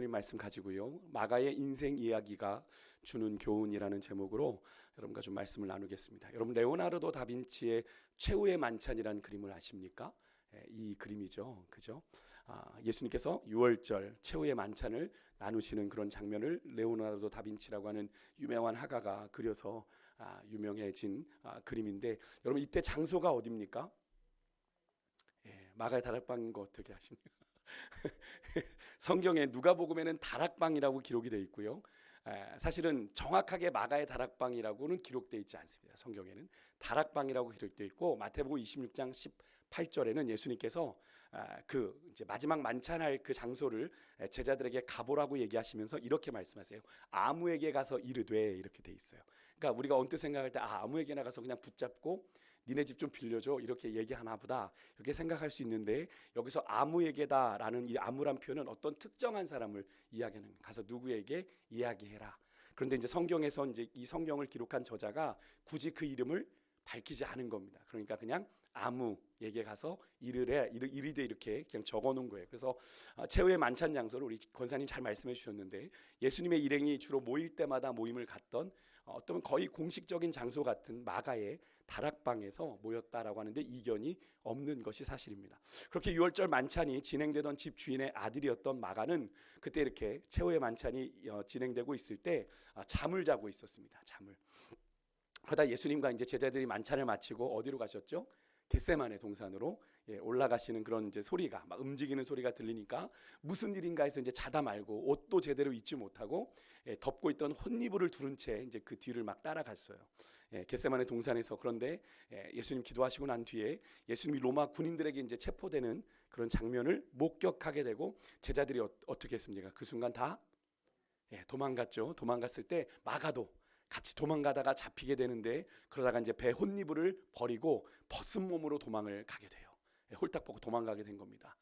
하나님 말씀 가지고요, 마가의 인생 이야기가 주는 교훈이라는 제목으로 여러분과 좀 말씀을 나누겠습니다. 여러분, 레오나르도 다빈치의 최후의 만찬이라는 그림을 아십니까? 이 그림이죠, 그죠? 예수님께서 유월절 최후의 만찬을 나누시는 그런 장면을 레오나르도 다빈치라고 하는 유명한 화가가 그려서 유명해진 그림인데, 여러분 이때 장소가 어디입니까? 마가의 다락방인 거 어떻게 아십니까? 성경에 누가복음에는 다락방이라고 기록이 되어 있고요. 사실은 정확하게 마가의 다락방이라고는 기록되어 있지 않습니다. 성경에는 다락방이라고 기록되어 있고, 마태복음 26장 18절에는 예수님께서 그 이제 마지막 만찬할 그 장소를 제자들에게 가보라고 얘기하시면서 이렇게 말씀하세요. 아무에게 가서 이르되, 이렇게 돼 있어요. 그러니까 우리가 언뜻 생각할 때 아무에게나 가서 그냥 붙잡고 니네 집 좀 빌려줘 이렇게 얘기하나 보다, 이렇게 생각할 수 있는데, 여기서 아무에게다라는 이 아무란 표현은 어떤 특정한 사람을 이야기하는, 가서 누구에게 이야기해라. 그런데 이제 성경에서 이제 이 성경을 기록한 저자가 굳이 그 이름을 밝히지 않은 겁니다. 그러니까 그냥 아무에게 가서 이르되 이렇게 그냥 적어 놓은 거예요. 그래서 최후의 만찬 장소를 우리 권사님 잘 말씀해 주셨는데, 예수님의 일행이 주로 모일 때마다 모임을 갖던 어떤 거의 공식적인 장소 같은 마가의 다락방에서 모였다라고 하는데 이견이 없는 것이 사실입니다. 그렇게 유월절 만찬이 진행되던 집 주인의 아들이었던 마가는 그때 이렇게 최후의 만찬이 진행되고 있을 때 잠을 자고 있었습니다. 잠을. 그러다 예수님과 이제 제자들이 만찬을 마치고 어디로 가셨죠? 겟세마네 동산으로 올라가시는 그런 이제 소리가, 막 움직이는 소리가 들리니까 무슨 일인가 해서 이제 자다 말고 옷도 제대로 입지 못하고 덮고 있던 혼니부를 두른 채 이제 그 뒤를 막 따라갔어요. 겟세마네 동산에서. 그런데 예수님 기도하시고 난 뒤에 예수님이 로마 군인들에게 이제 체포되는 그런 장면을 목격하게 되고, 제자들이 어떻게 했습니까? 그 순간 다 도망갔죠. 도망갔을 때 마가도 같이 도망가다가 잡히게 되는데, 그러다가 이제 배 혼니부를 버리고 벗은 몸으로 도망을 가게 돼요. 홀딱 벗고 도망가게 된 겁니다.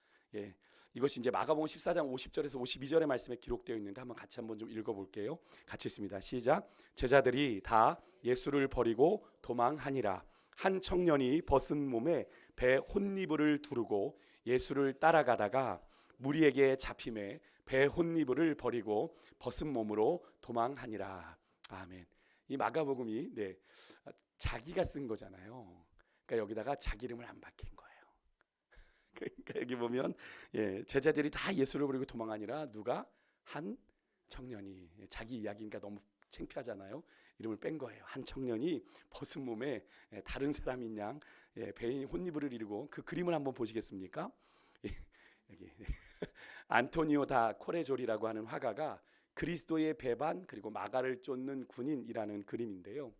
이것이 이제 마가복음 14장 50절에서 52절의 말씀에 기록되어 있는데, 한번 같이 한번 좀 읽어볼게요. 같이 있습니다. 시작. 제자들이 다 예수를 버리고 도망하니라. 한 청년이 벗은 몸에 배 혼니부를 두르고 예수를 따라가다가 무리에게 잡힘에 배 혼니부를 버리고 벗은 몸으로 도망하니라. 아멘. 이 마가복음이 자기가 쓴 거잖아요. 그러니까 여기다가 자기 이름을 안 박힌 거예요. 그러니까 여기 보면 제자들이 다 예수를 버리고 도망하니라. 누가? 한 청년이. 자기 이야기니까 너무 창피하잖아요. 이름을 뺀 거예요. 한 청년이 벗은 몸에 다른 사람인 양 배에 혼니부를 이루고, 그 그림을 한번 보시겠습니까? 여기 안토니오 다 코레조리라고 하는 화가가 그리스도의 배반 그리고 마가를 쫓는 군인이라는 그림인데요.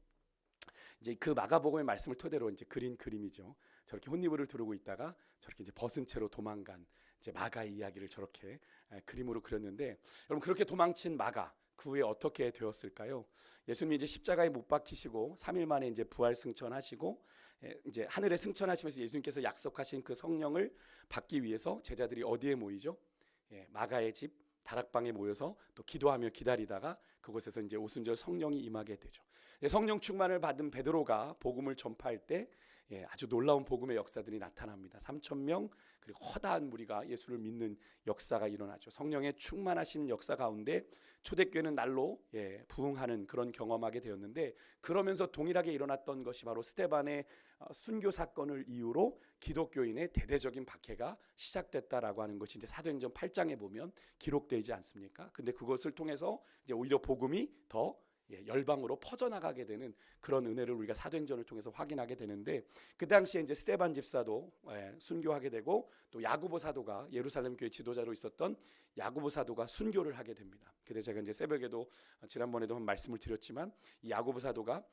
이제 그 마가복음의 말씀을 토대로 이제 그린 그림이죠. 저렇게 혼니부를 두르고 있다가 저렇게 이제 벗은 채로 도망간 이제 마가의 이야기를 저렇게 그림으로 그렸는데, 여러분 그렇게 도망친 마가 그 후에 어떻게 되었을까요? 예수님이 이제 십자가에 못 박히시고 3일 만에 이제 부활 승천하시고 이제 하늘에 승천하시면서 예수님께서 약속하신 그 성령을 받기 위해서 제자들이 어디에 모이죠? 마가의 집 다락방에 모여서 또 기도하며 기다리다가 그곳에서 이제 오순절 성령이 임하게 되죠. 성령 충만을 받은 베드로가 복음을 전파할 때 아주 놀라운 복음의 역사들이 나타납니다. 3,000명 그리고 허다한 무리가 예수를 믿는 역사가 일어나죠. 성령의 충만하신 역사 가운데 초대교회는 날로 부흥하는 그런 경험하게 되었는데, 그러면서 동일하게 일어났던 것이 바로 스데반의 순교 사건을 이유로 기독교인의 대대적인 박해가 시작됐다라고 하는 것이 이제 사도행전 8장에 보면 기록되지 않습니까? 근데 그것을 통해서 이제 오히려 복음이 더 열방으로 퍼져나가게 되는 그런 은혜를 우리가 사도행전을 통해서 확인하게 되는데, 그 당시에 이제 스데반 집사도 순교하게 되고, 또 야고보 사도가 예루살렘 교회 지도자로 있었던 야고보 사도가 순교를 하게 됩니다. 근데 제가 이제 새벽에도 지난번에도 한 말씀을 드렸지만, 이 야고보 사도가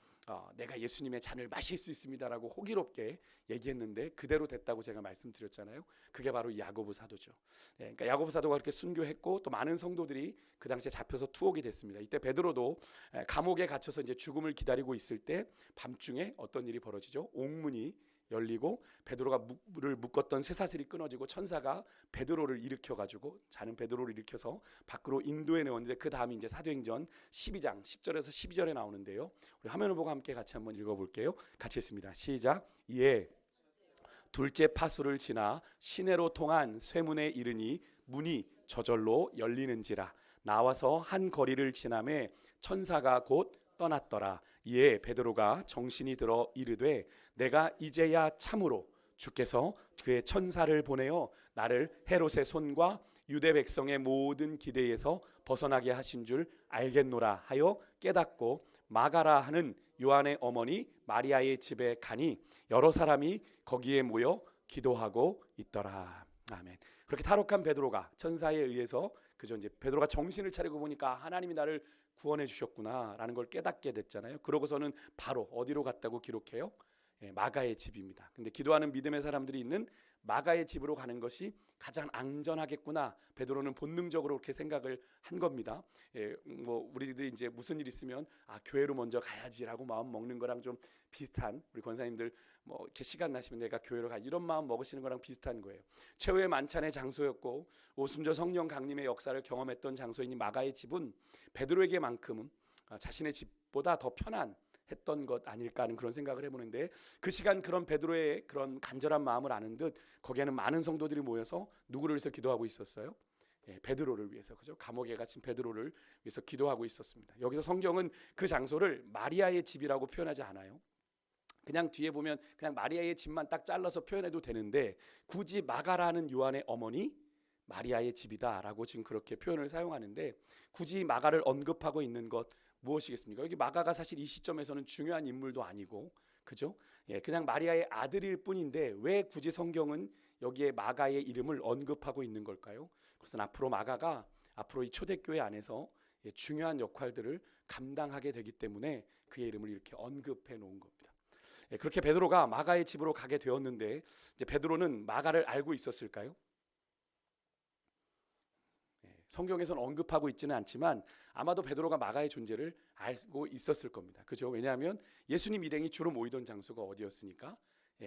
내가 예수님의 잔을 마실 수 있습니다라고 호기롭게 얘기했는데 그대로 됐다고 제가 말씀드렸잖아요. 그게 바로 이 야고보 사도죠. 그러니까 야고보 사도가 그렇게 순교했고, 또 많은 성도들이 그 당시에 잡혀서 투옥이 됐습니다. 이때 베드로도 감옥에 갇혀서 이제 죽음을 기다리고 있을 때 밤중에 어떤 일이 벌어지죠? 옥문이 열리고 베드로가 물을 묶었던 쇠사슬이 끊어지고 천사가 베드로를 일으켜가지고 자는 베드로를 일으켜서 밖으로 인도해 내었는데, 그 다음이 이제 사도행전 12장 10절에서 12절에 나오는데요. 우리 화면을 보고 함께 같이 한번 읽어볼게요. 같이 읽습니다. 시작. 이에 둘째 파수를 지나 시내로 통한 쇠문에 이르니 문이 저절로 열리는지라. 나와서 한 거리를 지나매 천사가 곧 떠났더라. 이에 베드로가 정신이 들어 이르되 내가 이제야 참으로 주께서 그의 천사를 보내어 나를 헤롯의 손과 유대 백성의 모든 기대에서 벗어나게 하신 줄 알겠노라 하여 깨닫고 마가라 하는 요한의 어머니 마리아의 집에 가니 여러 사람이 거기에 모여 기도하고 있더라. 아멘. 그렇게 탈옥한 베드로가 천사에 의해서 그죠, 이제 베드로가 정신을 차리고 보니까 하나님이 나를 구원해 주셨구나라는 걸 깨닫게 됐잖아요. 그러고서는 바로 어디로 갔다고 기록해요? 마가의 집입니다. 근데 기도하는 믿음의 사람들이 있는 마가의 집으로 가는 것이 가장 안전하겠구나. 베드로는 본능적으로 그렇게 생각을 한 겁니다. 뭐 우리들이 이제 무슨 일 있으면 교회로 먼저 가야지라고 마음 먹는 거랑 좀 비슷한, 우리 권사님들 뭐 이렇게 시간 나시면 내가 교회로 가 이런 마음 먹으시는 거랑 비슷한 거예요. 최후의 만찬의 장소였고 오순절 성령 강림의 역사를 경험했던 장소인 마가의 집은 베드로에게만큼은 자신의 집보다 더 편한 했던 것 아닐까 하는 그런 생각을 해보는데, 그 시간 그런 베드로의 그런 간절한 마음을 아는 듯 거기에는 많은 성도들이 모여서 누구를 위해서 기도하고 있었어요? 베드로를 위해서, 그죠? 감옥에 갇힌 베드로를 위해서 기도하고 있었습니다. 여기서 성경은 그 장소를 마리아의 집이라고 표현하지 않아요. 그냥 뒤에 보면 그냥 마리아의 집만 딱 잘라서 표현해도 되는데 굳이 마가라는 요한의 어머니 마리아의 집이다라고 지금 그렇게 표현을 사용하는데, 굳이 마가를 언급하고 있는 것 무엇이겠습니까? 여기 마가가 사실 이 시점에서는 중요한 인물도 아니고, 그죠? 그냥 마리아의 아들일 뿐인데 왜 굳이 성경은 여기에 마가의 이름을 언급하고 있는 걸까요? 그것은 앞으로 마가가 앞으로 이 초대교회 안에서 중요한 역할들을 감당하게 되기 때문에 그의 이름을 이렇게 언급해 놓은 겁니다. 그렇게 베드로가 마가의 집으로 가게 되었는데, 이제 베드로는 마가를 알고 있었을까요? 성경에서는 언급하고 있지는 않지만 아마도 베드로가 마가의 존재를 알고 있었을 겁니다. 그죠? 왜냐하면 예수님 일행이 주로 모이던 장소가 어디였으니까?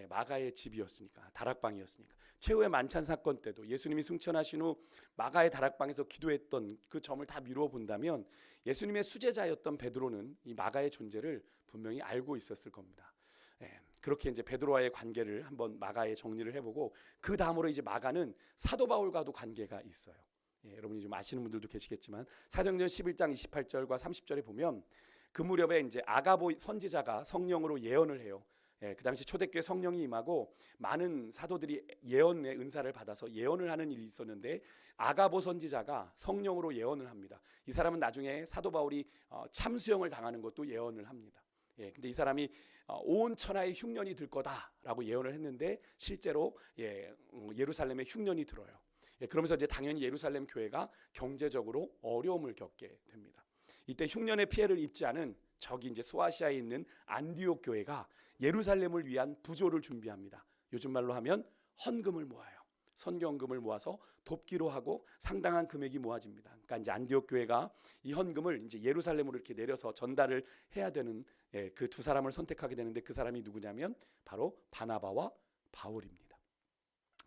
마가의 집이었으니까, 다락방이었으니까. 최후의 만찬 사건 때도 예수님이 승천하신 후 마가의 다락방에서 기도했던 그 점을 다 미루어 본다면 예수님의 수제자였던 베드로는 이 마가의 존재를 분명히 알고 있었을 겁니다. 그렇게 이제 베드로와의 관계를 한번 마가의 정리를 해보고, 그 다음으로 이제 마가는 사도 바울과도 관계가 있어요. 여러분이 좀 아시는 분들도 계시겠지만 사도행전 11장 28절과 30절에 보면 그 무렵에 이제 아가보 선지자가 성령으로 예언을 해요. 그 당시 초대교회 성령이 임하고 많은 사도들이 예언의 은사를 받아서 예언을 하는 일이 있었는데, 아가보 선지자가 성령으로 예언을 합니다. 이 사람은 나중에 사도 바울이 참수형을 당하는 것도 예언을 합니다. 근데 이 사람이 온 천하에 흉년이 들 거다라고 예언을 했는데 실제로 예루살렘에 흉년이 들어요. 그러면서 이제 당연히 예루살렘 교회가 경제적으로 어려움을 겪게 됩니다. 이때 흉년의 피해를 입지 않은 저기 이제 소아시아에 있는 안디옥 교회가 예루살렘을 위한 부조를 준비합니다. 요즘 말로 하면 헌금을 모아요. 선경금을 모아서 돕기로 하고 상당한 금액이 모아집니다. 그러니까 이제 안디옥 교회가 이 헌금을 이제 예루살렘으로 이렇게 내려서 전달을 해야 되는 그 두 사람을 선택하게 되는데, 그 사람이 누구냐면 바로 바나바와 바울입니다.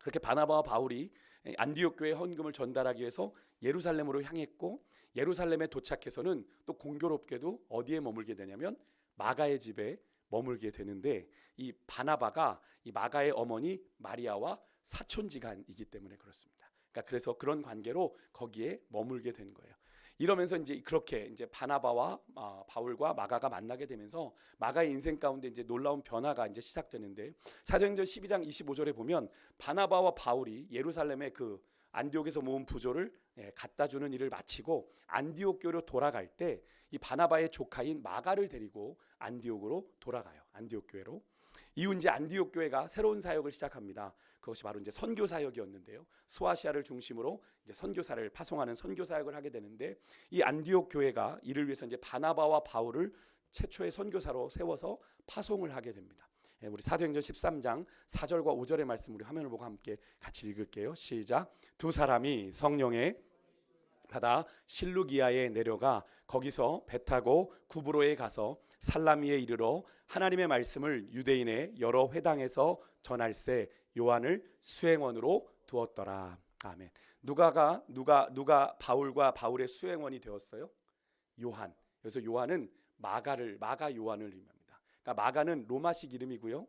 그렇게 바나바와 바울이 안디옥 교회 헌금을 전달하기 위해서 예루살렘으로 향했고, 예루살렘에 도착해서는 또 공교롭게도 어디에 머물게 되냐면 마가의 집에 머물게 되는데, 이 바나바가 이 마가의 어머니 마리아와 사촌지간이기 때문에 그렇습니다. 그러니까 그래서 그런 관계로 거기에 머물게 된 거예요. 이러면서 이제 그렇게 이제 바나바와 바울과 마가가 만나게 되면서 마가의 인생 가운데 이제 놀라운 변화가 이제 시작되는데, 사도행전 12장 25절에 보면 바나바와 바울이 예루살렘의 그 안디옥에서 모은 부조를 갖다 주는 일을 마치고 안디옥 교회로 돌아갈 때 이 바나바의 조카인 마가를 데리고 안디옥으로 돌아가요. 안디옥 교회로. 이후 이제 안디옥 교회가 새로운 사역을 시작합니다. 그것이 바로 이제 선교 사역이었는데요. 소아시아를 중심으로 이제 선교사를 파송하는 선교 사역을 하게 되는데, 이 안디옥 교회가 이를 위해서 이제 바나바와 바울을 최초의 선교사로 세워서 파송을 하게 됩니다. 우리 사도행전 13장 4절과 5절의 말씀 우리 화면을 보고 함께 같이 읽을게요. 시작. 두 사람이 성령에 받아 실루기아에 내려가 거기서 배 타고 구브로에 가서 살라미에 이르러 하나님의 말씀을 유대인의 여러 회당에서 전할세 요한을 수행원으로 두었더라. 아멘. 누가 바울과 바울의 수행원이 되었어요? 요한. 그래서 요한은 마가 요한을 의미합니다. 그러니까 마가는 로마식 이름이고요.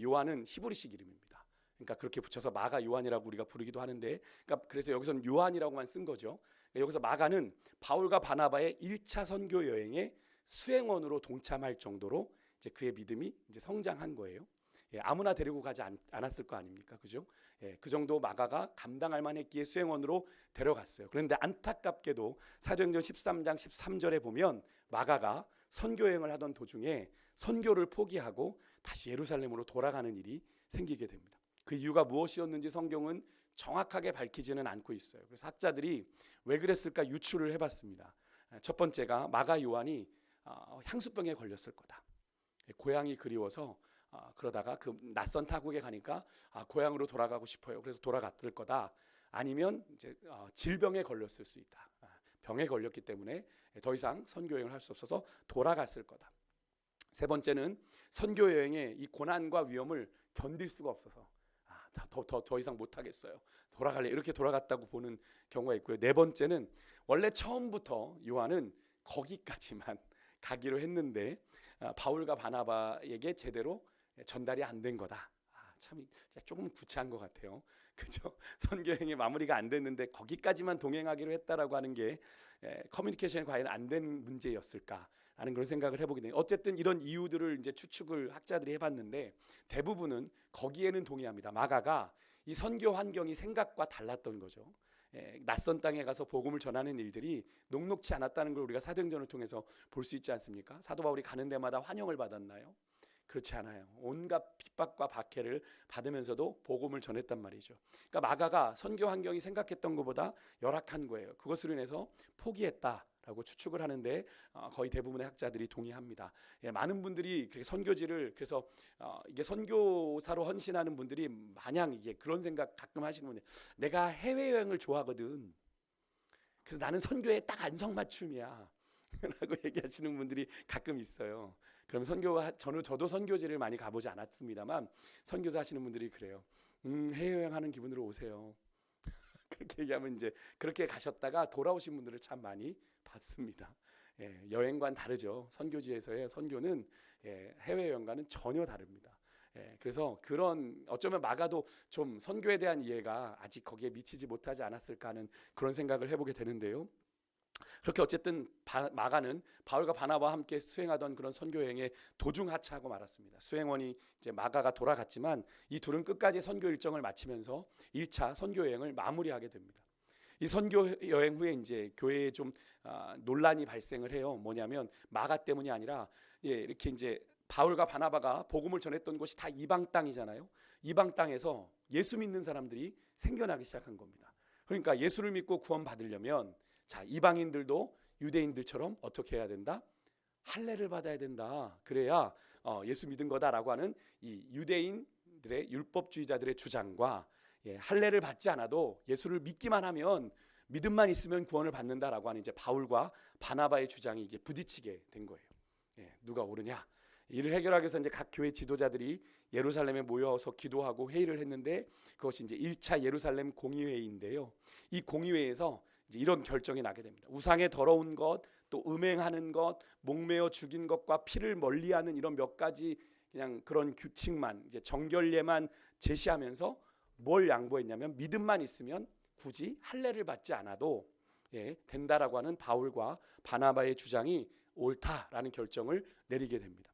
요한은 히브리식 이름입니다. 그러니까 그렇게 붙여서 마가 요한이라고 우리가 부르기도 하는데, 그러니까 그래서 여기서는 요한이라고만 쓴 거죠. 그러니까 여기서 마가는 바울과 바나바의 1차 선교 여행의 수행원으로 동참할 정도로 이제 그의 믿음이 이제 성장한 거예요. 아무나 데리고 가지 않았을 거 아닙니까, 그죠? 그 정도 마가가 감당할 만했기에 수행원으로 데려갔어요. 그런데 안타깝게도 사도행전 13장 13절에 보면 마가가 선교 여행을 하던 도중에 선교를 포기하고 다시 예루살렘으로 돌아가는 일이 생기게 됩니다. 그 이유가 무엇이었는지 성경은 정확하게 밝히지는 않고 있어요. 그래서 학자들이 왜 그랬을까 유추를 해봤습니다. 첫 번째가 마가 요한이 향수병에 걸렸을 거다. 고향이 그리워서 그러다가 그 낯선 타국에 가니까 고향으로 돌아가고 싶어요. 그래서 돌아갔을 거다. 아니면 이제 질병에 걸렸을 수 있다. 병에 걸렸기 때문에 더 이상 선교 여행을 할 수 없어서 돌아갔을 거다. 세 번째는 선교 여행의 이 고난과 위험을 견딜 수가 없어서 더 이상 못 하겠어요. 돌아갈래. 이렇게 돌아갔다고 보는 경우가 있고요. 네 번째는 원래 처음부터 요한은 거기까지만 가기로 했는데 바울과 바나바에게 제대로 전달이 안 된 거다. 참 조금 구차한 것 같아요. 그죠? 선교행의 마무리가 안 됐는데 거기까지만 동행하기로 했다라고 하는 게 커뮤니케이션이 과연 안 된 문제였을까라는 그런 생각을 해보게 돼요. 어쨌든 이런 이유들을 이제 추측을 학자들이 해봤는데 대부분은 거기에는 동의합니다. 마가가 이 선교 환경이 생각과 달랐던 거죠. 낯선 땅에 가서 복음을 전하는 일들이 녹록치 않았다는 걸 우리가 사도행전을 통해서 볼 수 있지 않습니까? 사도 바울이 가는 데마다 환영을 받았나요? 그렇지 않아요. 온갖 핍박과 박해를 받으면서도 복음을 전했단 말이죠. 그러니까 마가가 선교 환경이 생각했던 것보다 열악한 거예요. 그것으로 인해서 포기했다라고 추측을 하는데 거의 대부분의 학자들이 동의합니다. 많은 분들이 선교지를 그래서 이게 선교사로 헌신하는 분들이 마냥 이게 그런 생각 가끔 하시는 분들, 내가 해외 여행을 좋아하거든. 그래서 나는 선교에 딱 안성맞춤이야. 라고 얘기하시는 분들이 가끔 있어요. 그럼 저도 선교지를 많이 가보지 않았습니다만 선교사 하시는 분들이 그래요. 해외여행하는 기분으로 오세요. 그렇게 얘기하면 이제 그렇게 가셨다가 돌아오신 분들을 참 많이 봤습니다. 여행과는 다르죠. 선교지에서의 선교는 해외여행과는 전혀 다릅니다. 그래서 그런 어쩌면 마가도 좀 선교에 대한 이해가 아직 거기에 미치지 못하지 않았을까 하는 그런 생각을 해보게 되는데요. 그렇게 어쨌든 마가는 바울과 바나바와 함께 수행하던 그런 선교 여행에 도중 하차하고 말았습니다. 수행원이 이제 마가가 돌아갔지만 이 둘은 끝까지 선교 일정을 마치면서 1차 선교 여행을 마무리하게 됩니다. 이 선교 여행 후에 이제 교회에 좀 논란이 발생을 해요. 뭐냐면 마가 때문이 아니라 이렇게 이제 바울과 바나바가 복음을 전했던 곳이 다 이방 땅이잖아요. 이방 땅에서 예수 믿는 사람들이 생겨나기 시작한 겁니다. 그러니까 예수를 믿고 구원 받으려면 자, 이방인들도 유대인들처럼 어떻게 해야 된다? 할례를 받아야 된다. 그래야 예수 믿은 거다라고 하는 이 유대인들의 율법주의자들의 주장과 할례를 받지 않아도 예수를 믿기만 하면 믿음만 있으면 구원을 받는다라고 하는 이제 바울과 바나바의 주장이 이게 부딪히게 된 거예요. 누가 옳으냐? 이를 해결하기 위해서 이제 각 교회 지도자들이 예루살렘에 모여서 기도하고 회의를 했는데 그것이 이제 1차 예루살렘 공의회의인데요. 이 공의회에서 이제 이런 결정이 나게 됩니다. 우상의 더러운 것, 또 음행하는 것, 목매어 죽인 것과 피를 멀리하는 이런 몇 가지 그냥 그런 규칙만 이제 정결례만 제시하면서 뭘 양보했냐면 믿음만 있으면 굳이 할례를 받지 않아도 된다라고 하는 바울과 바나바의 주장이 옳다라는 결정을 내리게 됩니다.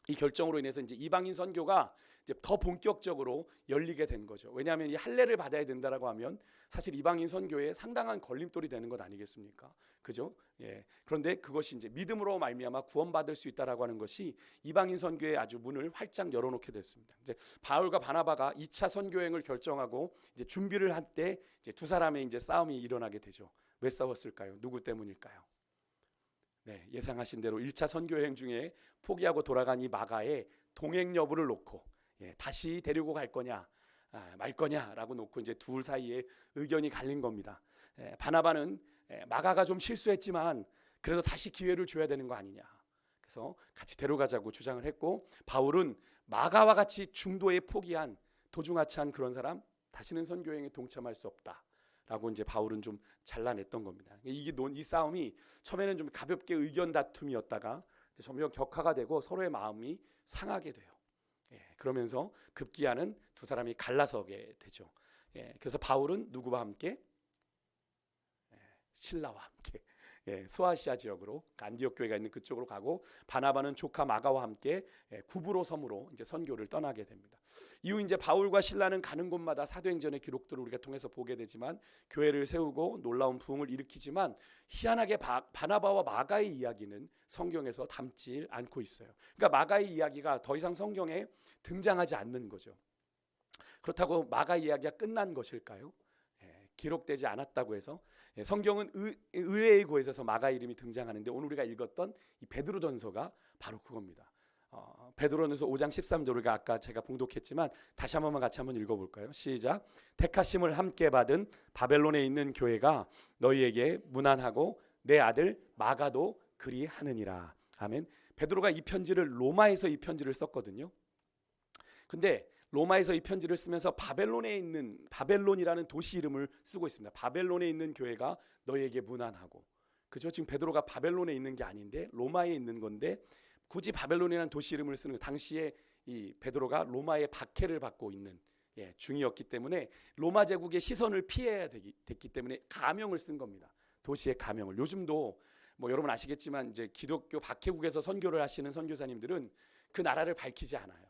이 결정으로 인해서 이제 이방인 선교가 이제 더 본격적으로 열리게 된 거죠. 왜냐하면 이 할례를 받아야 된다라고 하면 사실 이방인 선교에 상당한 걸림돌이 되는 것 아니겠습니까? 그죠? 그런데 그것이 이제 믿음으로 말미암아 구원받을 수 있다라고 하는 것이 이방인 선교에 아주 문을 활짝 열어놓게 됐습니다. 이제 바울과 바나바가 2차 선교 여행을 결정하고 이제 준비를 할 때 이제 두 사람의 이제 싸움이 일어나게 되죠. 왜 싸웠을까요? 누구 때문일까요? 예상하신 대로 1차 선교 여행 중에 포기하고 돌아간 이 마가의 동행 여부를 놓고 다시 데리고 갈 거냐 말 거냐라고 놓고 이제 둘 사이에 의견이 갈린 겁니다. 바나바는 마가가 좀 실수했지만 그래도 다시 기회를 줘야 되는 거 아니냐. 그래서 같이 데려가자고 주장을 했고 바울은 마가와 같이 중도에 포기한 도중하차한 그런 사람 다시는 선교 여행에 동참할 수 없다. 라고 이제 바울은 좀 잘라냈던 겁니다. 이 싸움이 처음에는 좀 가볍게 의견 다툼이었다가 점점 격화가 되고 서로의 마음이 상하게 돼요. 그러면서 급기야는 두 사람이 갈라서게 되죠. 그래서 바울은 누구와 함께? 신라와 함께 소아시아 지역으로 안디옥 교회가 있는 그쪽으로 가고, 바나바는 조카 마가와 함께 구브로 섬으로 이제 선교를 떠나게 됩니다. 이후 이제 바울과 신라는 가는 곳마다 사도행전의 기록들을 우리가 통해서 보게 되지만 교회를 세우고 놀라운 부흥을 일으키지만, 희한하게 바나바와 마가의 이야기는 성경에서 담지 않고 있어요. 그러니까 마가의 이야기가 더 이상 성경에 등장하지 않는 거죠. 그렇다고 마가 이야기가 끝난 것일까요? 기록되지 않았다고 해서, 성경은 의외의 곳에서 마가 이름이 등장하는데, 오늘 우리가 읽었던 이 베드로전서가 바로 그겁니다. 베드로전서 5장 13절, 우리가 아까 제가 봉독했지만 다시 한번 같이 한번 읽어볼까요? 시작. 택하심을 함께 받은 바벨론에 있는 교회가 너희에게 문안하고 내 아들 마가도 그리하느니라. 아멘. 베드로가 이 편지를 로마에서 이 편지를 썼거든요. 근데 로마에서 이 편지를 쓰면서 바벨론에 있는, 바벨론이라는 도시 이름을 쓰고 있습니다. 바벨론에 있는 교회가 너희에게 문안하고, 그죠? 지금 베드로가 바벨론에 있는 게 아닌데 로마에 있는 건데, 굳이 바벨론이라는 도시 이름을 쓰는, 당시에 이 베드로가 로마의 박해를 받고 있는 중이었기 때문에 로마 제국의 시선을 피해야 됐기 때문에 가명을 쓴 겁니다. 도시의 가명을. 요즘도 뭐 여러분 아시겠지만 이제 기독교 박해국에서 선교를 하시는 선교사님들은 그 나라를 밝히지 않아요.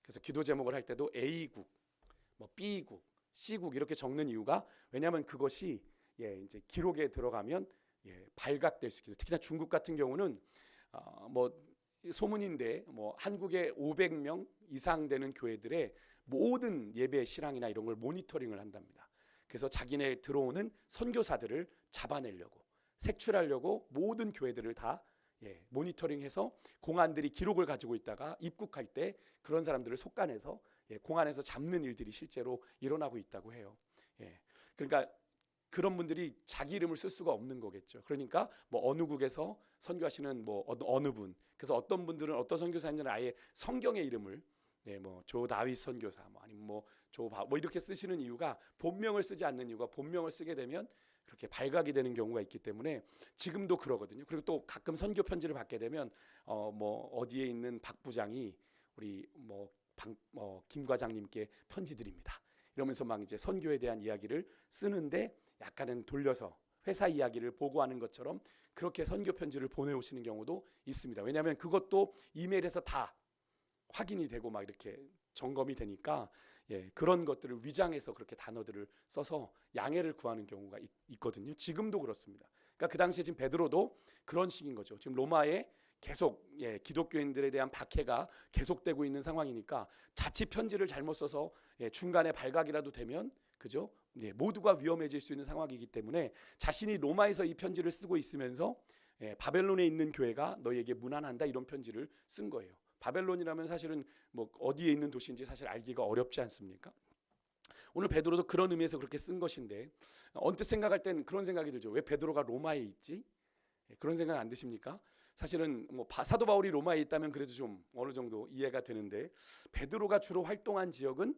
그래서 기도 제목을 할 때도 A국, 뭐 B국, C국 이렇게 적는 이유가, 왜냐하면 그것이 이제 기록에 들어가면 발각될 수 있거든요. 특히나 중국 같은 경우는 뭐 소문인데, 뭐 한국에 500명 이상 되는 교회들의 모든 예배 실황이나 이런 걸 모니터링을 한답니다. 그래서 자기네 들어오는 선교사들을 잡아내려고, 색출하려고 모든 교회들을 다 모니터링해서 공안들이 기록을 가지고 있다가 입국할 때 그런 사람들을 속간해서 공안에서 잡는 일들이 실제로 일어나고 있다고 해요. 그러니까 그런 분들이 자기 이름을 쓸 수가 없는 거겠죠. 그러니까 뭐 어느 국에서 선교하시는 뭐 어느 분, 그래서 어떤 분들은, 어떤 선교사님들은 아예 성경의 이름을 뭐 조다윗 선교사, 뭐 아니면 뭐 조바 뭐 이렇게 쓰시는 이유가, 본명을 쓰지 않는 이유가, 본명을 쓰게 되면 그렇게 발각이 되는 경우가 있기 때문에 지금도 그러거든요. 그리고 또 가끔 선교 편지를 받게 되면 뭐 어디에 있는 박 부장이 우리 김 과장님께 편지 드립니다 이러면서 막 이제 선교에 대한 이야기를 쓰는데, 약간은 돌려서 회사 이야기를 보고하는 것처럼 그렇게 선교 편지를 보내오시는 경우도 있습니다. 왜냐하면 그것도 이메일에서 다 확인이 되고 막 이렇게 점검이 되니까 그런 것들을 위장해서 그렇게 단어들을 써서 양해를 구하는 경우가 있거든요. 지금도 그렇습니다. 그러니까 그 당시에 지금 베드로도 그런 식인 거죠. 지금 로마에 계속 기독교인들에 대한 박해가 계속되고 있는 상황이니까, 자칫 편지를 잘못 써서 중간에 발각이라도 되면, 그죠? 모두가 위험해질 수 있는 상황이기 때문에 자신이 로마에서 이 편지를 쓰고 있으면서 바벨론에 있는 교회가 너희에게 문안한다, 이런 편지를 쓴 거예요. 바벨론이라면 사실은 뭐 어디에 있는 도시인지 사실 알기가 어렵지 않습니까? 오늘 베드로도 그런 의미에서 그렇게 쓴 것인데, 언뜻 생각할 땐 그런 생각이 들죠. 왜 베드로가 로마에 있지? 그런 생각 안 드십니까? 사실은 뭐 사도 바울이 로마에 있다면 그래도 좀 어느 정도 이해가 되는데, 베드로가 주로 활동한 지역은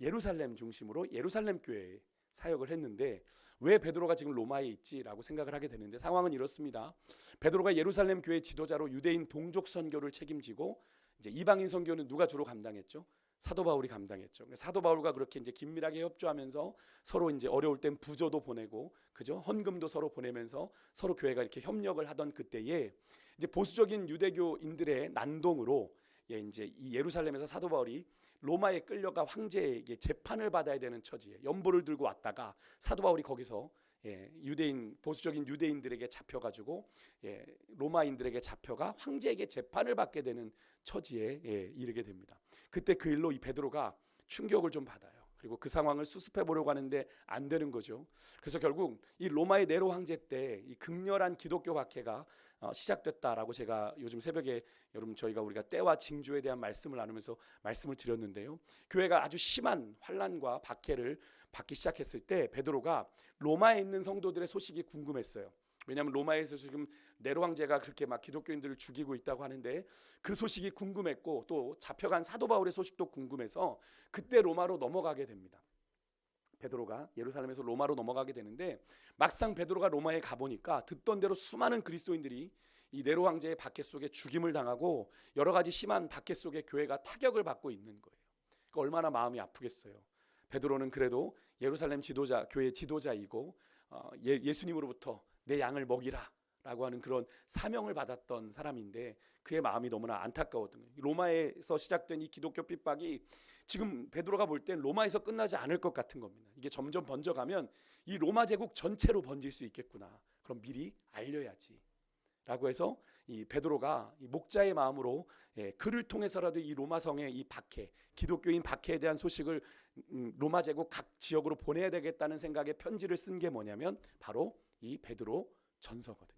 예루살렘 중심으로 예루살렘 교회에 사역을 했는데, 왜 베드로가 지금 로마에 있지라고 생각을 하게 되는데, 상황은 이렇습니다. 베드로가 예루살렘 교회 지도자로 유대인 동족 선교를 책임지고, 이제 이방인 선교는 누가 주로 감당했죠? 사도 바울이 감당했죠. 사도 바울과 그렇게 이제 긴밀하게 협조하면서 서로 이제 어려울 땐 부조도 보내고, 그죠? 헌금도 서로 보내면서 서로 교회가 이렇게 협력을 하던 그때에, 이제 보수적인 유대교인들의 난동으로 이제 이 예루살렘에서 사도 바울이 로마에 끌려가 황제에게 재판을 받아야 되는 처지에 연보를 들고 왔다가, 사도 바울이 거기서 유대인, 보수적인 유대인들에게 잡혀가지고 로마인들에게 잡혀가 황제에게 재판을 받게 되는 처지에 이르게 됩니다. 그때 그 일로 이 베드로가 충격을 좀 받아요. 그리고 그 상황을 수습해 보려고 하는데 안 되는 거죠. 그래서 결국 이 로마의 네로 황제 때 이 극렬한 기독교 박해가 시작됐다라고 제가 요즘 새벽에 여러분 우리가 때와 징조에 대한 말씀을 나누면서 말씀을 드렸는데요. 교회가 아주 심한 환난과 박해를 받기 시작했을 때 베드로가 로마에 있는 성도들의 소식이 궁금했어요. 왜냐하면 로마에서 지금 네로 황제가 그렇게 막 기독교인들을 죽이고 있다고 하는데, 그 소식이 궁금했고, 또 잡혀간 사도 바울의 소식도 궁금해서 그때 로마로 넘어가게 됩니다. 베드로가 예루살렘에서 로마로 넘어가게 되는데, 막상 베드로가 로마에 가보니까 듣던 대로 수많은 그리스도인들이 이 네로 황제의 박해 속에 죽임을 당하고 여러 가지 심한 박해 속에 교회가 타격을 받고 있는 거예요. 그러니까 얼마나 마음이 아프겠어요. 베드로는 그래도 예루살렘 지도자, 교회 지도자이고 예수님으로부터 내 양을 먹이라 라고 하는 그런 사명을 받았던 사람인데 그의 마음이 너무나 안타까웠던 거예요. 로마에서 시작된 이 기독교 핍박이 지금 베드로가 볼 땐 로마에서 끝나지 않을 것 같은 겁니다. 이게 점점 번져가면 이 로마 제국 전체로 번질 수 있겠구나. 그럼 미리 알려야지 라고 해서 이 베드로가 이 목자의 마음으로 그를 통해서라도 이 로마 성의 이 박해, 기독교인 박해에 대한 소식을 로마 제국 각 지역으로 보내야 되겠다는 생각에 편지를 쓴 게 뭐냐면 바로 이 베드로 전서거든요.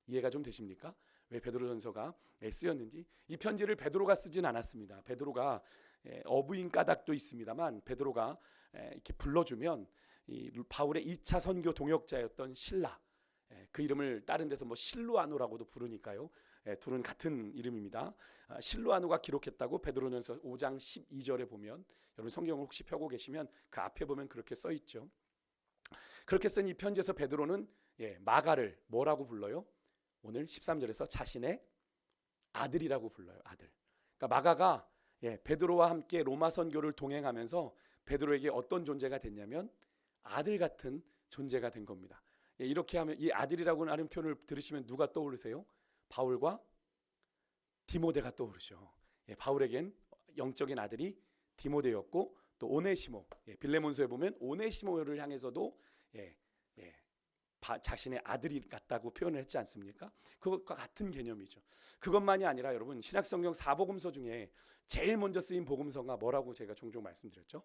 이해가 좀 되십니까? 왜 베드로전서가 쓰였는지. 이 편지를 베드로가 쓰진 않았습니다. 베드로가 어부인 까닭도 있습니다만 베드로가 이렇게 불러주면 이 바울의 1차 선교 동역자였던 실라, 그 이름을 다른 데서 뭐 실루아노라고도 부르니까요. 둘은 같은 이름입니다. 실루아노가 기록했다고 베드로전서 5장 12절에 보면, 여러분 성경을 혹시 펴고 계시면 그 앞에 보면 그렇게 써 있죠. 그렇게 쓴 이 편지에서 베드로는 마가를 뭐라고 불러요? 오늘 13절에서 자신의 아들이라고 불러요. 아들. 그러니까 마가가 베드로와 함께 로마 선교를 동행하면서 베드로에게 어떤 존재가 됐냐면 아들 같은 존재가 된 겁니다. 이렇게 하면 이 아들이라고 하는 표현을 들으시면 누가 떠오르세요? 바울과 디모데가 떠오르죠. 바울에겐 영적인 아들이 디모데였고 또 오네시모, 빌레몬서에 보면 오네시모를 향해서도 자신의 아들이 같다고 표현을 했지 않습니까? 그것과 같은 개념이죠. 그것만이 아니라 여러분 신약성경 4복음서 중에 제일 먼저 쓰인 복음서가 뭐라고 제가 종종 말씀드렸죠?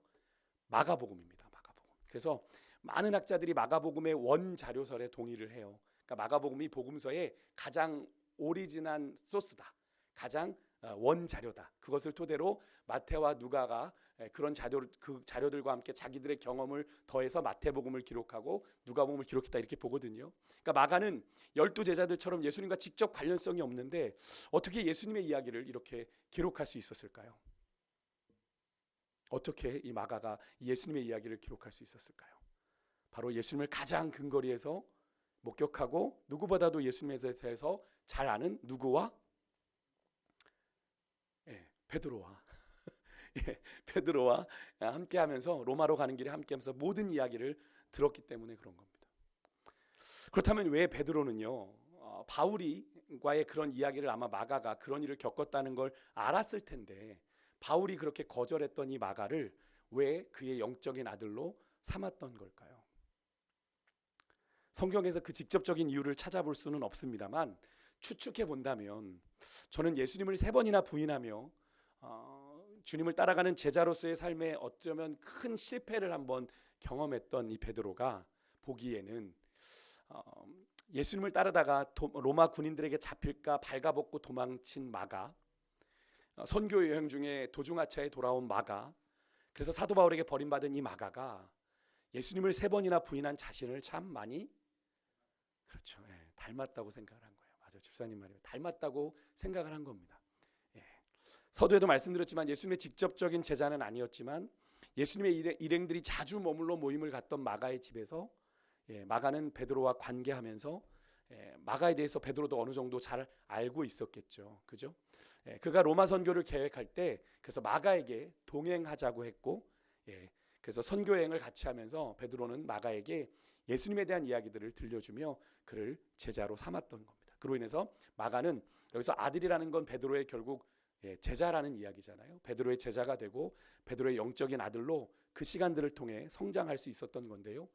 마가복음입니다. 마가복음. 그래서 많은 학자들이 마가복음의 원자료설에 동의를 해요. 그러니까 마가복음이 복음서의 가장 오리지널 소스다. 가장 원자료다. 그것을 토대로 마태와 누가가 그런 그 자료들과 함께 자기들의 경험을 더해서 마태복음을 기록하고 누가복음을 기록했다 이렇게 보거든요. 그러니까 마가는 12제자들처럼 예수님과 직접 관련성이 없는데 어떻게 예수님의 이야기를 이렇게 기록할 수 있었을까요? 어떻게 이 마가가 예수님의 이야기를 기록할 수 있었을까요? 바로 예수님을 가장 근거리에서 목격하고 누구보다도 예수님에 대해서 잘 아는 누구와? 베드로와 베드로와 함께하면서 로마로 가는 길에 함께하면서 모든 이야기를 들었기 때문에 그런 겁니다. 그렇다면 왜 베드로는요 바울이과의 그런 이야기를 아마 마가가 그런 일을 겪었다는 걸 알았을 텐데 바울이 그렇게 거절했던 이 마가를 왜 그의 영적인 아들로 삼았던 걸까요? 성경에서 그 직접적인 이유를 찾아볼 수는 없습니다만 추측해 본다면 저는 예수님을 3번이나 부인하며 주님을 따라가는 제자로서의 삶에 어쩌면 큰 실패를 한번 경험했던 이 베드로가 보기에는 예수님을 따르다가 로마 군인들에게 잡힐까 발가벗고 도망친 마가, 선교 여행 중에 도중하차에 돌아온 마가, 그래서 사도 바울에게 버림받은 이 마가가 예수님을 3번이나 부인한 자신을 참 많이 그렇죠. 닮았다고 생각을 한 거예요. 맞아요. 집사님 말이에요. 닮았다고 생각을 한 겁니다. 서두에도 말씀드렸지만 예수님의 직접적인 제자는 아니었지만 예수님의 일행들이 자주 머물러 모임을 갖던 마가의 집에서 마가는 베드로와 관계하면서 마가에 대해서 베드로도 어느 정도 잘 알고 있었겠죠. 그죠? 그가 로마 선교를 계획할 때 그래서 마가에게 동행하자고 했고 그래서 선교 여행을 같이 하면서 베드로는 마가에게 예수님에 대한 이야기들을 들려주며 그를 제자로 삼았던 겁니다. 그로 인해서 마가는 여기서 아들이라는 건 베드로의 결국 제자라는 이야기잖아요. 베드로의 제자가 되고 베드로의 영적인 아들로 그 시간들을 통해 성장할 수 있었던 건데요.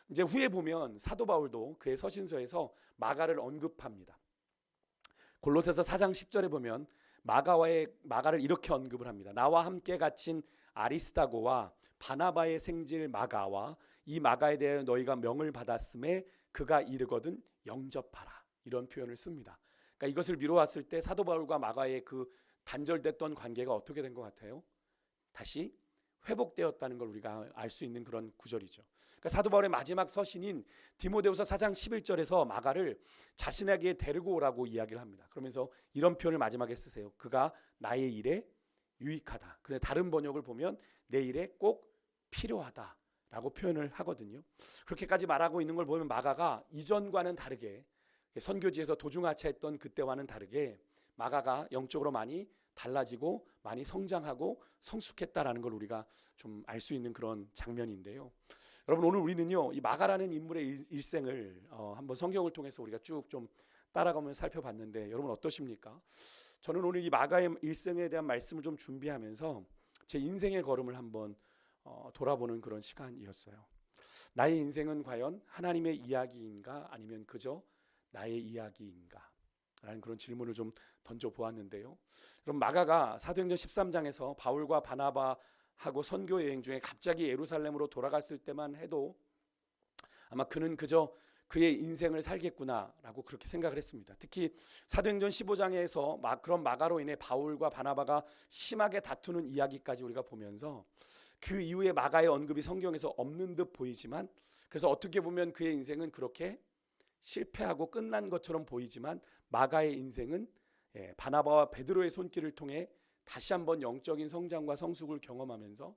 이제 후에 보면 사도 바울도 그의 서신서에서 마가를 언급합니다. 골로새서 4장 10절에 보면 마가를 이렇게 언급을 합니다. 나와 함께 갇힌 아리스다고와 바나바의 생질 마가와 이 마가에 대해 너희가 명을 받았음에 그가 이르거든 영접하라. 이런 표현을 씁니다. 그러니까 이것을 미루었을 때 사도 바울과 마가의 그 단절됐던 관계가 어떻게 된 것 같아요? 다시 회복되었다는 걸 우리가 알 수 있는 그런 구절이죠. 그러니까 사도 바울의 마지막 서신인 디모데후서 4장 11절에서 마가를 자신에게 데리고 오라고 이야기를 합니다. 그러면서 이런 표현을 마지막에 쓰세요. 그가 나의 일에 유익하다. 그런데 다른 번역을 보면 내 일에 꼭 필요하다라고 표현을 하거든요. 그렇게까지 말하고 있는 걸 보면 마가가 이전과는 다르게 선교지에서 도중하차했던 그때와는 다르게 마가가 영적으로 많이 달라지고 많이 성장하고 성숙했다라는 걸 우리가 좀 알 수 있는 그런 장면인데요. 여러분, 오늘 우리는요 이 마가라는 인물의 일생을 한번 성경을 통해서 우리가 쭉 좀 따라가면서 살펴봤는데, 여러분 어떠십니까? 저는 오늘 이 마가의 일생에 대한 말씀을 좀 준비하면서 제 인생의 걸음을 한번 돌아보는 그런 시간이었어요. 나의 인생은 과연 하나님의 이야기인가 아니면 그저 나의 이야기인가? 라는 그런 질문을 좀 던져보았는데요. 여러분, 마가가 사도행전 13장에서 바울과 바나바하고 선교 여행 중에 갑자기 예루살렘으로 돌아갔을 때만 해도 아마 그는 그저 그의 인생을 살겠구나라고 그렇게 생각을 했습니다. 특히 사도행전 15장에서 그런 마가로 인해 바울과 바나바가 심하게 다투는 이야기까지 우리가 보면서 그 이후에 마가의 언급이 성경에서 없는 듯 보이지만, 그래서 어떻게 보면 그의 인생은 그렇게 실패하고 끝난 것처럼 보이지만 마가의 인생은 바나바와 베드로의 손길을 통해 다시 한번 영적인 성장과 성숙을 경험하면서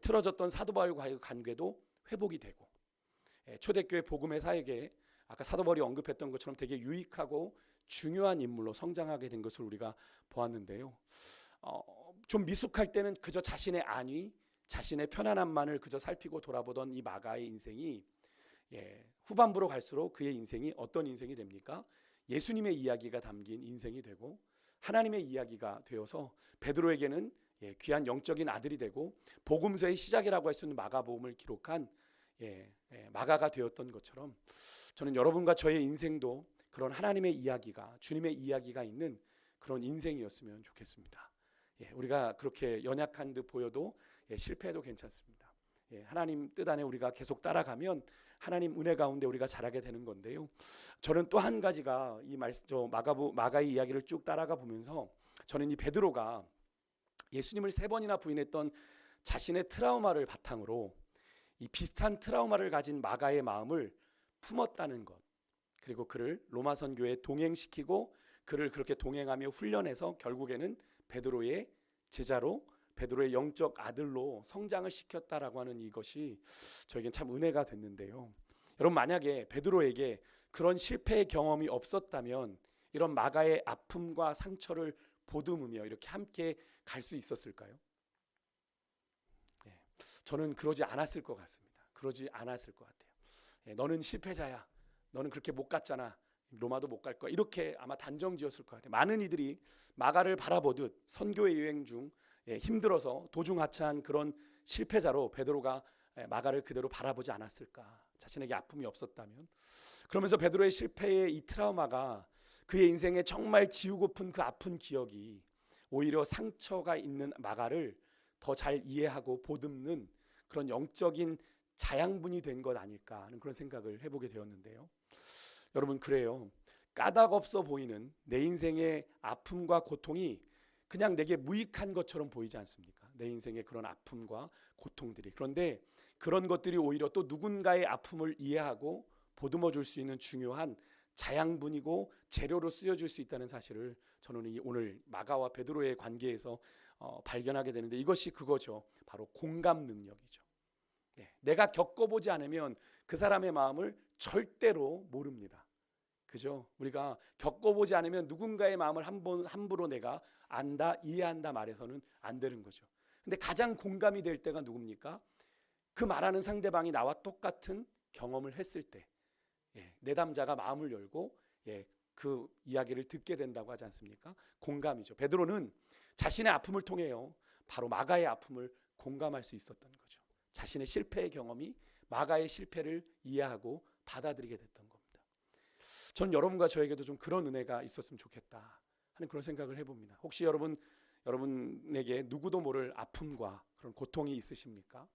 틀어졌던 사도 바울과의 관계도 회복이 되고, 초대교회 복음의 사역에 아까 사도 바울이 언급했던 것처럼 되게 유익하고 중요한 인물로 성장하게 된 것을 우리가 보았는데요. 좀 미숙할 때는 그저 자신의 안위, 자신의 편안함만을 그저 살피고 돌아보던 이 마가의 인생이 후반부로 갈수록 그의 인생이 어떤 인생이 됩니까? 예수님의 이야기가 담긴 인생이 되고 하나님의 이야기가 되어서 베드로에게는 귀한 영적인 아들이 되고 복음서의 시작이라고 할 수 있는 마가복음을 기록한 마가가 되었던 것처럼, 저는 여러분과 저의 인생도 그런 하나님의 이야기가, 주님의 이야기가 있는 그런 인생이었으면 좋겠습니다. 우리가 그렇게 연약한 듯 보여도 실패해도 괜찮습니다. 하나님 뜻 안에 우리가 계속 따라가면 하나님 은혜 가운데 우리가 자라게 되는 건데요. 저는 또 한 가지가 이 마가의 이야기를 쭉 따라가 보면서 저는 이 베드로가 예수님을 3번이나 부인했던 자신의 트라우마를 바탕으로 이 비슷한 트라우마를 가진 마가의 마음을 품었다는 것, 그리고 그를 로마 선교에 동행시키고 그를 그렇게 동행하며 훈련해서 결국에는 베드로의 제자로, 베드로의 영적 아들로 성장을 시켰다라고 하는 이것이 저에겐 참 은혜가 됐는데요. 여러분, 만약에 베드로에게 그런 실패의 경험이 없었다면 이런 마가의 아픔과 상처를 보듬으며 이렇게 함께 갈 수 있었을까요? 저는 그러지 않았을 것 같습니다. 그러지 않았을 것 같아요. 너는 실패자야. 너는 그렇게 못 갔잖아. 로마도 못 갈 거야. 이렇게 아마 단정지었을 것 같아요. 많은 이들이 마가를 바라보듯 선교의 여행 중 힘들어서 도중하차한 그런 실패자로 베드로가 마가를 그대로 바라보지 않았을까? 자신에게 아픔이 없었다면. 그러면서 베드로의 실패의 이 트라우마가 그의 인생에 정말 지우고픈 그 아픈 기억이 오히려 상처가 있는 마가를 더 잘 이해하고 보듬는 그런 영적인 자양분이 된 것 아닐까 하는 그런 생각을 해보게 되었는데요. 여러분, 그래요. 까닭없어 보이는 내 인생의 아픔과 고통이 그냥 내게 무익한 것처럼 보이지 않습니까? 내 인생의 그런 아픔과 고통들이. 그런데 그런 것들이 오히려 또 누군가의 아픔을 이해하고 보듬어 줄 수 있는 중요한 자양분이고 재료로 쓰여질 수 있다는 사실을 저는 오늘 마가와 베드로의 관계에서 발견하게 되는데, 이것이 그거죠. 바로 공감 능력이죠. 내가 겪어보지 않으면 그 사람의 마음을 절대로 모릅니다. 그죠? 우리가 겪어보지 않으면 누군가의 마음을 함부로 내가 안다, 이해한다 말해서는 안 되는 거죠. 근데 가장 공감이 될 때가 누굽니까? 그 말하는 상대방이 나와 똑같은 경험을 했을 때, 내담자가 마음을 열고 그 이야기를 듣게 된다고 하지 않습니까? 공감이죠. 베드로는 자신의 아픔을 통해요, 바로 마가의 아픔을 공감할 수 있었던 거죠. 자신의 실패의 경험이 마가의 실패를 이해하고 받아들이게 됐던 겁니다. 전 여러분과 저에게도 좀 그런 은혜가 있었으면 좋겠다 하는 그런 생각을 해봅니다. 혹시 여러분에게 누구도 모를 아픔과 그런 고통이 있으십니까?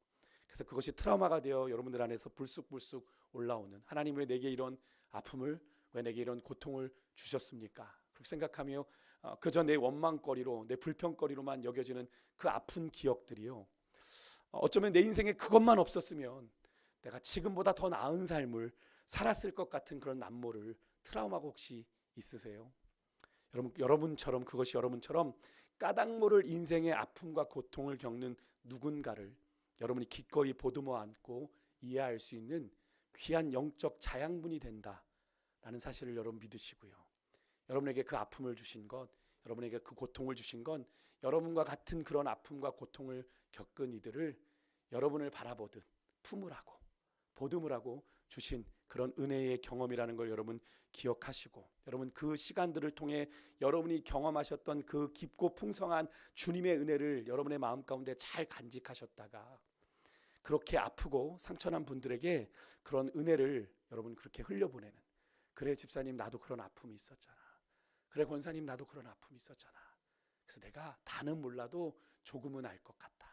그래서 그것이 트라우마가 되어 여러분들 안에서 불쑥불쑥 올라오는, 하나님 왜 내게 이런 아픔을, 왜 내게 이런 고통을 주셨습니까? 그렇게 생각하며 그저 내 원망거리로, 내 불평거리로만 여겨지는 그 아픈 기억들이요, 어쩌면 내 인생에 그것만 없었으면 내가 지금보다 더 나은 삶을 살았을 것 같은 그런 남모를, 트라우마가 혹시 있으세요? 그것이 여러분처럼 까닭 모를 인생의 아픔과 고통을 겪는 누군가를 여러분이 기꺼이 보듬어 안고 이해할 수 있는 귀한 영적 자양분이 된다라는 라는 사실을 여러분 믿으시고요. 여러분에게 그 아픔을 주신 것, 여러분에게 그 고통을 주신 건 여러분과 같은 그런 아픔과 고통을 겪은 이들을 여러분을 바라보듯 품으라고, 보듬으라고 주신 그런 은혜의 경험이라는 걸 여러분 기억하시고, 여러분 그 시간들을 통해 여러분이 경험하셨던 그 깊고 풍성한 주님의 은혜를 여러분의 마음 가운데 잘 간직하셨다가 그렇게 아프고 상처난 분들에게 그런 은혜를 여러분 그렇게 흘려보내는, 그래 집사님 나도 그런 아픔이 있었잖아, 그래 권사님 나도 그런 아픔이 있었잖아, 그래서 내가 다는 몰라도 조금은 알 것 같다.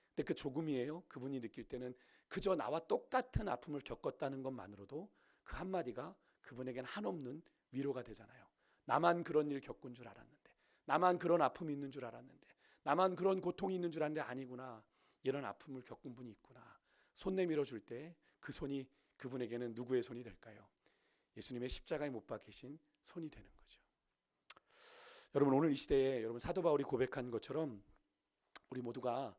근데 그 조금이에요. 그분이 느낄 때는 그저 나와 똑같은 아픔을 겪었다는 것만으로도 그 한마디가 그분에겐 한없는 위로가 되잖아요. 나만 그런 일 겪은 줄 알았는데, 나만 그런 아픔이 있는 줄 알았는데, 나만 그런 고통이 있는 줄 알았는데 아니구나, 이런 아픔을 겪은 분이 있구나. 손 내밀어 줄 때 그 손이 그분에게는 누구의 손이 될까요? 예수님의 십자가에 못 박히신 손이 되는 거죠. 여러분 오늘 이 시대에 여러분 사도 바울이 고백한 것처럼 우리 모두가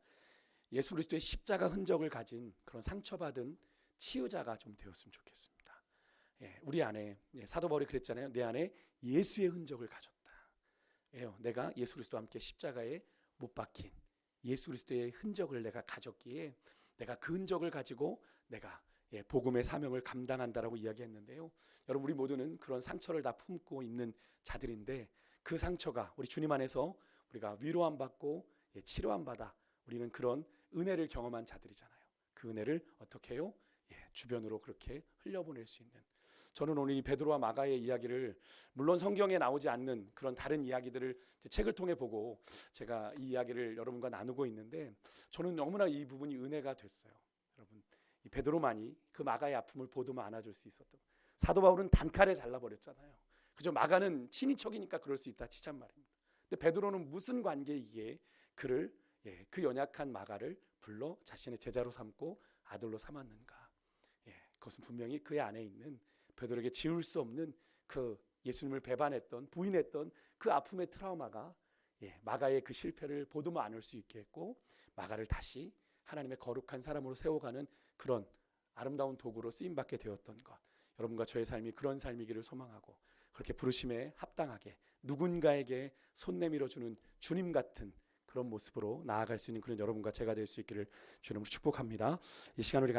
예수 그리스도의 십자가 흔적을 가진 그런 상처받은 치유자가 좀 되었으면 좋겠습니다. 우리 안에 사도 바울이 그랬잖아요. 내 안에 예수의 흔적을 가졌다. 내가 예수 그리스도와 함께 십자가에 못 박힌 예수 그리스도의 흔적을 내가 가졌기에 내가 그 흔적을 가지고 내가 복음의 사명을 감당한다라고 이야기했는데요. 여러분 우리 모두는 그런 상처를 다 품고 있는 자들인데 그 상처가 우리 주님 안에서 우리가 위로함 받고 치료함 받아 우리는 그런 은혜를 경험한 자들이잖아요. 그 은혜를 어떻게 해요? 주변으로 그렇게 흘려보낼 수 있는, 저는 오늘 이 베드로와 마가의 이야기를 물론 성경에 나오지 않는 그런 다른 이야기들을 책을 통해 보고 제가 이 이야기를 여러분과 나누고 있는데 저는 너무나 이 부분이 은혜가 됐어요. 여러분 이 베드로만이 그 마가의 아픔을 보듬어 안아줄 수 있었던, 사도 바울은 단칼에 잘라버렸잖아요. 그저 마가는 친인척이니까 그럴 수 있다 치잔 말입니다. 근데 베드로는 무슨 관계이기에 그를 그 연약한 마가를 불러 자신의 제자로 삼고 아들로 삼았는가? 그것은 분명히 그의 안에 있는 베드로에게 지울 수 없는 그 예수님을 배반했던 부인했던 그 아픔의 트라우마가 마가의 그 실패를 보듬어 안을 수 있게 했고 마가를 다시 하나님의 거룩한 사람으로 세워가는 그런 아름다운 도구로 쓰임받게 되었던 것, 여러분과 저의 삶이 그런 삶이기를 소망하고 그렇게 부르심에 합당하게 누군가에게 손 내밀어 주는 주님 같은 그런 모습으로 나아갈 수 있는 그런 여러분과 제가 될 수 있기를 주님으로 축복합니다. 이 시간 우리